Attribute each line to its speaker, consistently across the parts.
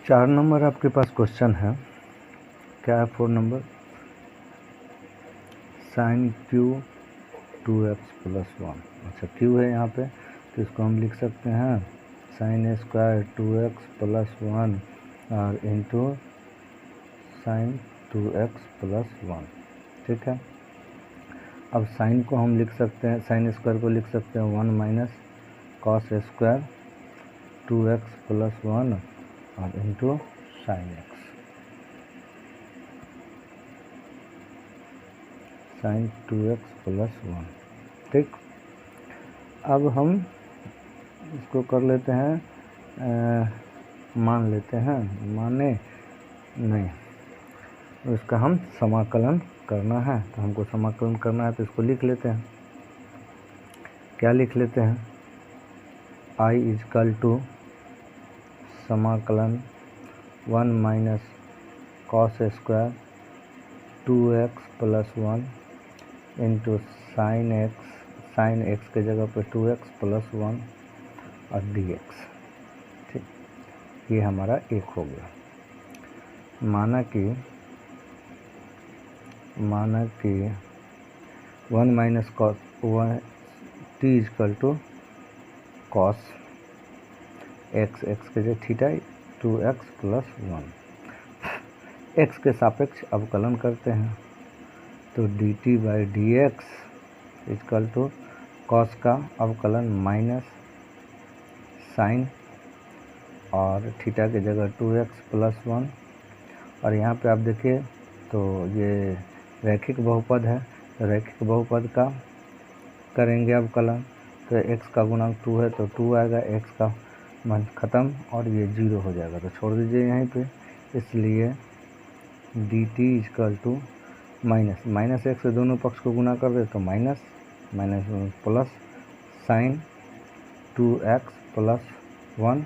Speaker 1: 4 number आपके पास question है। क्या है 4 number? Sign Q 2x plus 1। अच्छा, क्यू है यहाँ पे, तो इसको हम लिख सकते हैं साइन स्क्वायर 2x प्लस 1 और इंटू साइन 2x प्लस 1। ठीक है। अब साइन को हम लिख सकते हैं, साइन स्क्वायर को लिख सकते हैं 1 minus cos square 2x plus 1 और into sine x, sine 2x plus 1। ठीक। अब हम इसको कर लेते हैं, मान लेते हैं, माने नहीं, इसका हम समाकलन करना है, तो हमको समाकलन करना है तो इसको लिख लेते हैं। क्या लिख लेते हैं? I इजकल टू समाकलन 1 minus cos square 2x plus 1 into sine x के जगह पे 2x प्लस 1 और dx। ठीक, ये हमारा एक हो गया। माना कि 1 minus cos 1 t equal to cos x के जगह थीटा 2x प्लस 1, x के सापेक्ष अवकलन करते हैं तो dt by d x equal to cos का अवकलन माइनस साइन और थीटा की जगह 2x प्लस 1। और यहाँ पे आप देखिए तो ये रैखिक बहुपद है, तो रैखिक बहुपद का करेंगे अवकलन, तो x का गुणांक 2 है तो 2 आएगा, x का मान ख़त्म और ये 0 हो जाएगा, तो छोड़ दीजिए यहीं पे। इसलिए dt equal to minus x से दोनों पक्ष को गुना कर दे तो minus plus sign 2x plus 1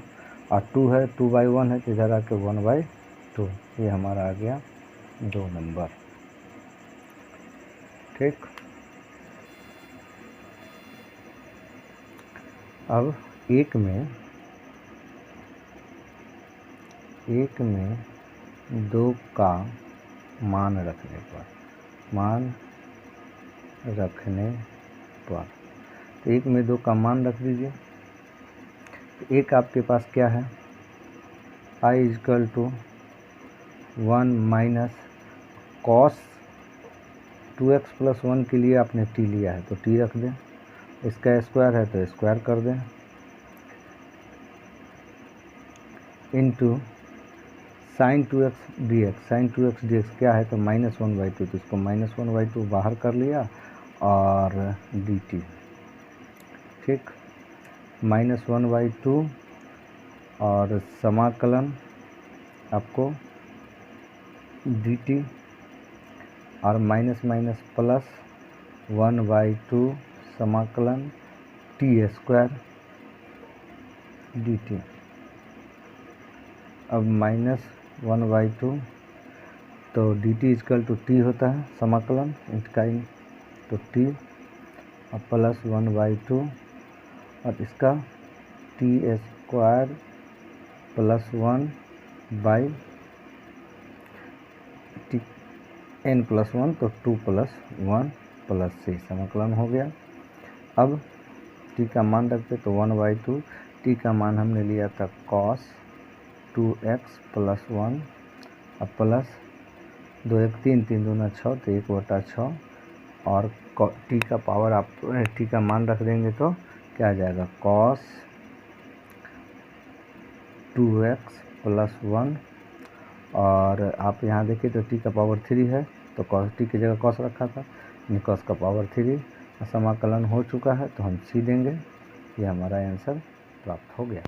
Speaker 1: और 2 है, 2/1 है तो इधर आके 1/2। ये हमारा आ गया 2 नंबर। ठीक। अब एक में 2 का मान रखने पर तो एक में 2 का मान रख दीजिए। तो एक आपके पास क्या है? I equal to 1 minus cos 2x plus 1 के लिए आपने t लिया है तो t रख दें, इसका स्क्वायर है तो स्क्वायर कर दें, into sine 2x dx। Sine 2x dx क्या है? तो -1/2, तो इसको -1/2 बाहर कर लिया और dt। ठीक, -1/2 और समाकलन आपको dt और माइनस प्लस 1/2 समाकलन t स्क्वायर dt। अब -1/2 तो dt इजकल टू t होता है समाकलन इसका, तो t और प्लस 1/2 और इसका t square plus 1 by n plus 1 तो 2 प्लस 1 प्लस 3 समाकलन हो गया। अब t का मान रखते तो 1/2, t का मान हमने लिया था cos 2x प्लस 1 और प्लस 2 1 3 3 दूना 6 तो 1/6 और t का पावर आप t का मान रख देंगे तो क्या आ जाएगा? cos 2x प्लस 1 और आप यहाँ देखिए तो t का पावर 3 है तो cos t की जगह cos रखा था, cos का पावर 3 समाकलन हो चुका है तो हम c देंगे। ये हमारा आंसर प्राप्त हो गया।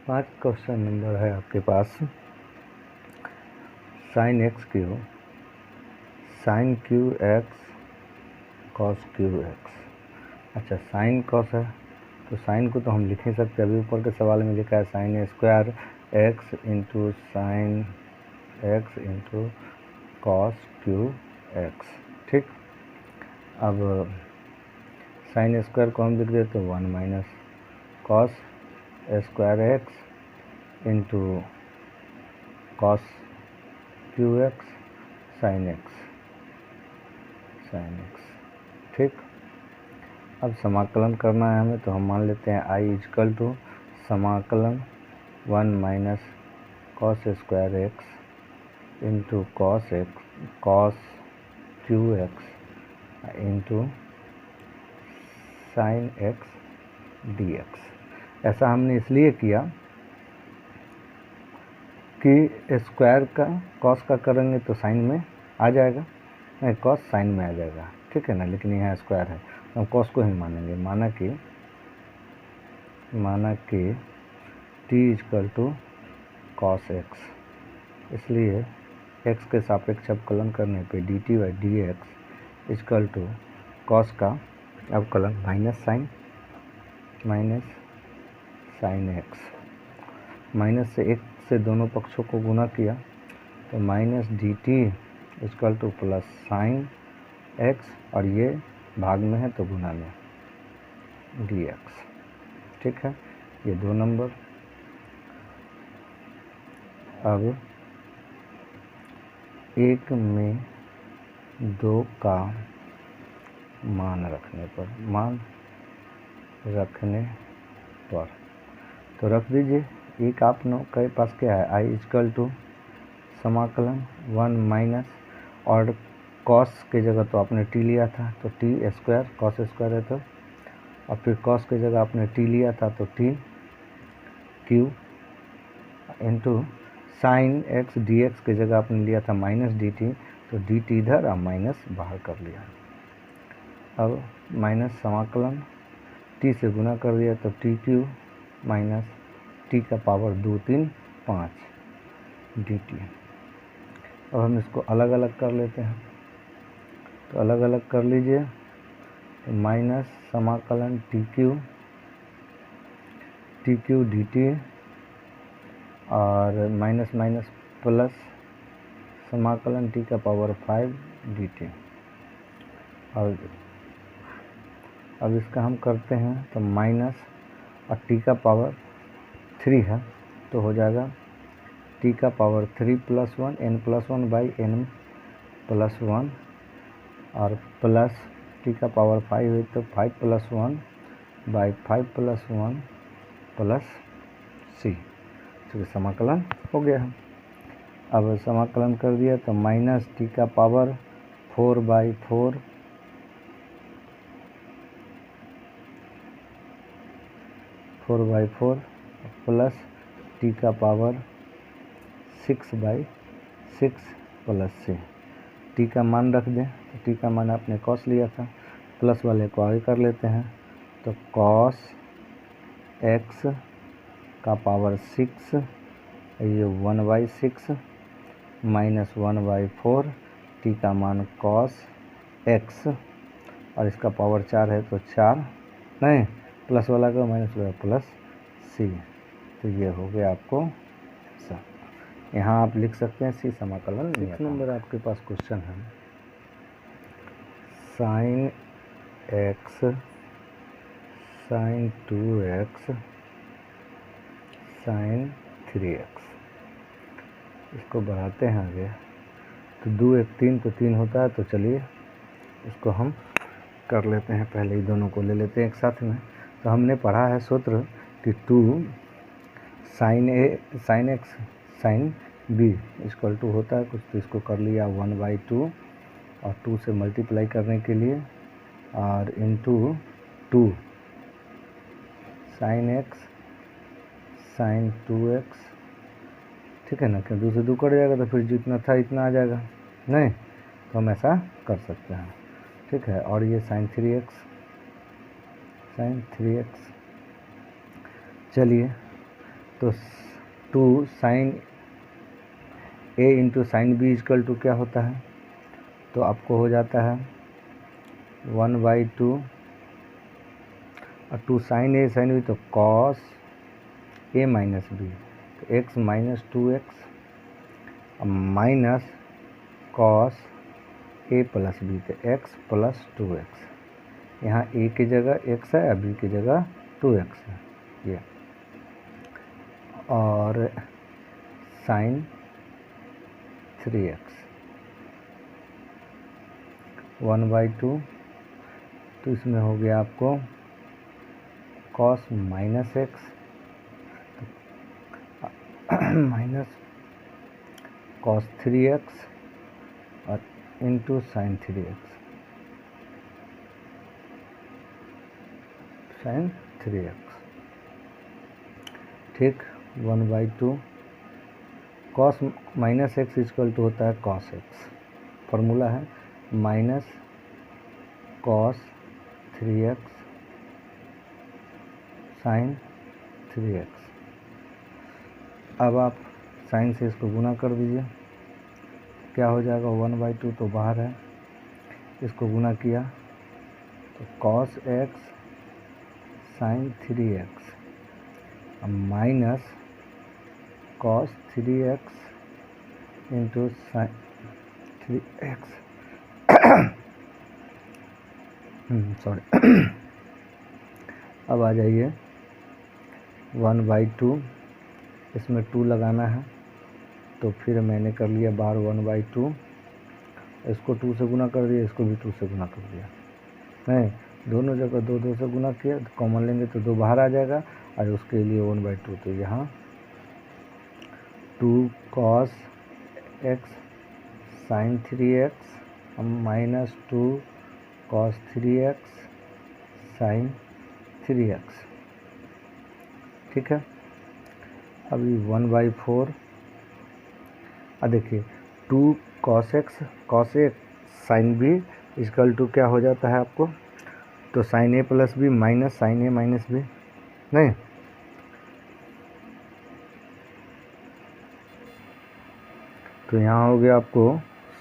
Speaker 1: 5 क्वेश्चन नंबर है आपके पास। Sine X Q sine Q X cos Q X. अच्छा, साइन कॉस है तो साइन को तो हम लिख नहीं सकते, अभी ऊपर के सवाल में लिखा है sine square x into sine x into cos Q x. ठीक। अब साइन स्क्वायर को हम लिख देते हैं 1 minus cos square x into cos Q x sine x, ठीक। अब समाकलन करना है हमें, तो हम मान लेते हैं आई इजकल टू समाकलन 1 minus cos square x into cos Q x into sine x D x. ऐसा हमने इसलिए किया कि स्क्वायर का कॉस का करेंगे तो साइन में आ जाएगा, नहीं कॉस साइन में आ जाएगा, ठीक है ना, लेकिन यहाँ स्क्वायर है तो हम कॉस को ही मानेंगे। माना कि t equal to cos x, इसलिए x के सापेक्ष अवकलन करने पे dt by d x equal to cos का अवकलन माइनस साइन एक्स, माइनस से एक से दोनों पक्षों को गुना किया तो minus d t equal to plus sine x, और ये भाग में है तो गुना में डी एक्स, ठीक है। ये 2 नंबर। अब 1 में 2 का मान रखने पर तो रख दीजिए। एक आप लोग के पास क्या है, आई इजकल टू समाकलन 1 माइनस, और कॉस की जगह तो आपने टी लिया था तो टी स्क्वायर, कॉस स्क्वायर है तो, और फिर कॉस की जगह आपने टी लिया था तो T Q into sine x D x की जगह आपने लिया था माइनस डी टी, तो डी टी इधर और माइनस बाहर कर लिया। अब माइनस समाकलन टी से गुना कर दिया तो टी क्यू माइनस टी का पावर 2 3 5 डी टी। अब हम इसको अलग अलग कर लेते हैं, तो अलग अलग कर लीजिए, तो माइनस समाकलन टी क्यू डी टी और माइनस माइनस प्लस समाकलन टी का पावर 5 डी टी। और अब इसका हम करते हैं तो माइनस और टी का पावर 3 है तो हो जाएगा टी का power 3 plus 1 n plus 1 by n plus 1, और प्लस टी का पावर 5 है तो 5 प्लस 1 बाई 5 प्लस 1 प्लस सी, तो समाकलन हो गया है। अब समाकलन कर दिया तो माइनस टी का पावर 4 बाई 4 प्लस टी का power 6 by 6 plus c. T का मान रख दें, तो टी का मान आपने कॉस लिया था, प्लस वाले को आगे कर लेते हैं, तो कॉस एक्स का पावर 6, ये 1/6 माइनस 1/4, टी का मान कॉस एक्स, और इसका पावर 4 है तो 4 नहीं प्लस वाला का माइनस वाला प्लस सी, तो ये हो गया आपको ऐसा। यहाँ आप लिख सकते हैं सी समाकलन। 6 नंबर आपके पास क्वेश्चन है, sine x sine 2x sine 3x, इसको बढ़ाते हैं आगे तो 2 1 3 तो 3 होता है, तो चलिए इसको हम कर लेते हैं, पहले ही दोनों को ले लेते हैं एक साथ में। तो हमने पढ़ा है सूत्र कि 2 sine x sine b equal to होता है कुछ, तो इसको कर लिया 1/2 और 2 से मल्टीप्लाई करने के लिए, और into 2 sine x sine 2x, ठीक है ना, क्यों 2 से 2 कट जाएगा तो फिर जितना था इतना आ जाएगा, नहीं तो हम ऐसा कर सकते हैं, ठीक है। और ये साइन 3x, चलिए तो 2 sine a into sine b equal to क्या होता है, तो आपको हो जाता है 1/2 और 2 साइन ए साइन बी तो कॉस ए माइनस बी, तो x minus 2x minus cos A plus B, तो x प्लस 2x, यहाँ a की जगह x है और b की जगह 2x है ये, और साइन 3x 1/2, तो इसमें हो गया आपको cos -x minus cos 3x और इंटू sin 3x ठीक। 1/2 cos -x इक्वल टू होता है cos x, फॉर्मूला है minus cos 3x sin 3x। अब आप साइन से इसको गुना कर दीजिए, क्या हो जाएगा 1/2 तो बाहर है, इसको गुना किया तो cos x sin 3x minus cos 3x into sin 3x sorry अब आ जाइए 1/2, इसमें 2 लगाना है तो फिर मैंने कर लिया बाहर 1/2, इसको 2 से गुना कर दिया, इसको भी 2 से गुना कर दिया, नहीं दोनों जगह 2 से गुना किया तो कॉमन लेंगे तो 2 बाहर आ जाएगा और उसके लिए 1/2, तो यहाँ 2 cos x sin 3x minus 2 cos 3x sin 3x, ठीक है। अभी 1/4, अब देखिए 2 cos x sin b equal to क्या हो जाता है आपको, तो sin a plus b minus sin a minus b, नहीं तो यहाँ हो गया आपको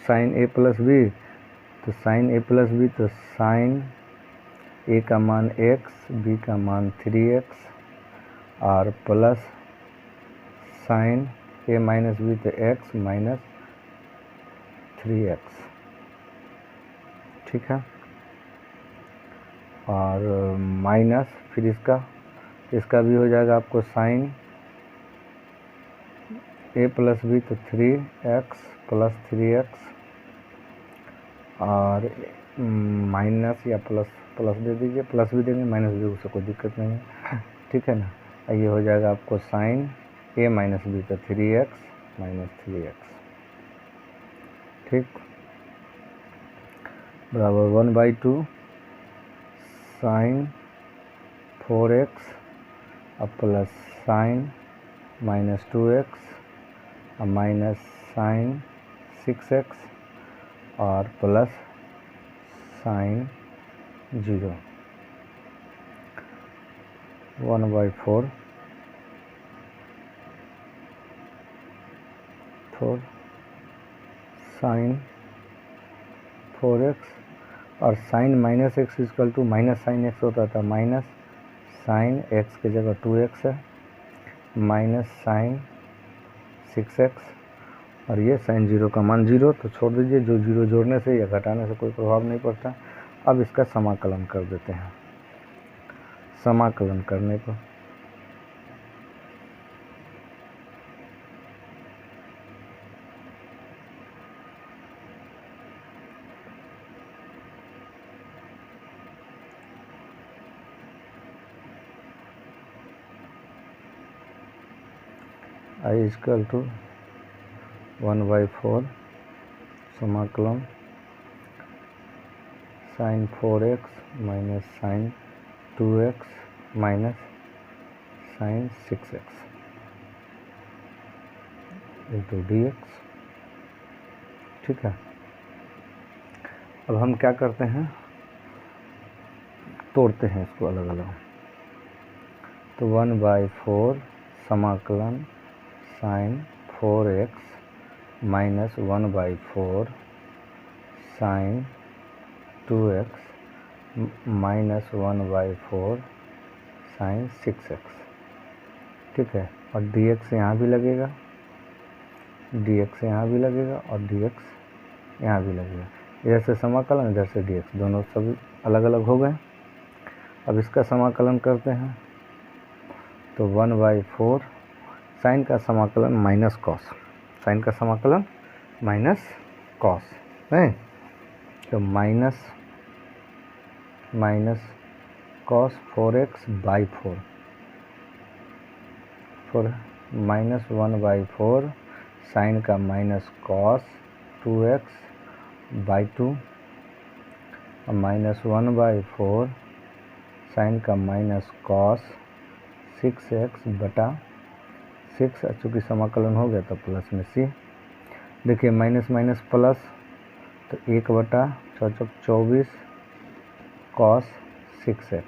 Speaker 1: sin a प्लस बी, तो sin a प्लस बी तो sin a का मान x, b का मान 3x और plus sin a minus B तो x माइनस 3x, ठीक है। और माइनस फिर इसका भी हो जाएगा आपको sin a प्लस बी तो 3x प्लस 3x और माइनस या प्लस दे दीजिए, प्लस भी देंगे माइनस भी, उससे कोई दिक्कत नहीं है, ठीक है ना। ये हो जाएगा आपको sin a माइनस बी तो 3x माइनस 3x, ठीक, बराबर 1/2 sin 4x और प्लस sin माइनस 2x और माइनस sin 6x और प्लस sin 0, 1/4 sin 4x और sin minus x equal to minus sine x होता था, माइनस साइन x की जगह 2x है, माइनस साइन 6x और ये साइन 0 का मान 0, तो छोड़ दीजिए, जो 0 जोड़ने से या घटाने से कोई प्रभाव नहीं पड़ता। अब इसका समाकलन कर देते हैं, समाकलन करने पर i इक्वल टू 1/4 समाकलन sin 4x minus sin 2x minus sin 6x into dx, ठीक है। अब हम क्या करते हैं, तोड़ते हैं इसको अलग अलग, तो 1/4 समाकलन sin 4x minus 1/4 sin 2x minus 1/4 sin 6x, ठीक है। और dx यहाँ भी लगेगा, dx यहाँ भी लगेगा और dx यहाँ भी लगेगा, इधर से समाकलन इधर से dx, दोनों सभी अलग अलग हो गए। अब इसका समाकलन करते हैं, तो 1/4 साइन का समाकलन माइनस कॉस, साइन का समाकलन माइनस कॉस है, तो minus cos 4x by 4 minus 1/4 sine का minus cos 2x by 2 minus 1/4 sine का माइनस कॉस 6x बटा 6, चूँकि समाकलन हो गया तो प्लस में c। देखिए माइनस माइनस प्लस, तो 1/4 cos 6x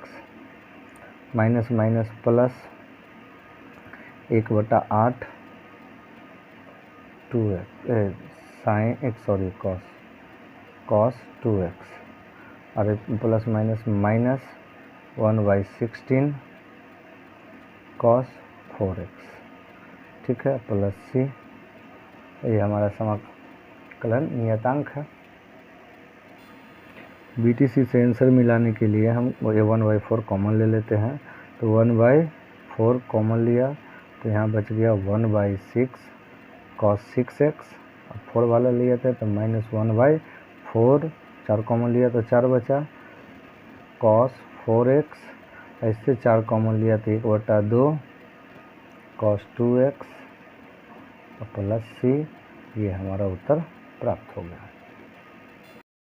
Speaker 1: minus minus plus 1/8 cos 2x और plus minus minus 1/16 cos 4x, ठीक है, प्लस c। ये हमारा समाकलन नियतांक है। BTC से आंसर मिलाने के लिए हम 1/4 कॉमन ले लेते हैं, तो 1/4 कॉमन लिया तो यहाँ बच गया 1/6 कॉस 6x, और 4 वाला लिया था तो माइनस 1/4, 4 कॉमन लिया तो 4 बचा कॉस 4x, ऐसे 4 कॉमन लिया तो 1/2 कॉस 2x और प्लस c। ये हमारा उत्तर प्राप्त हो गया।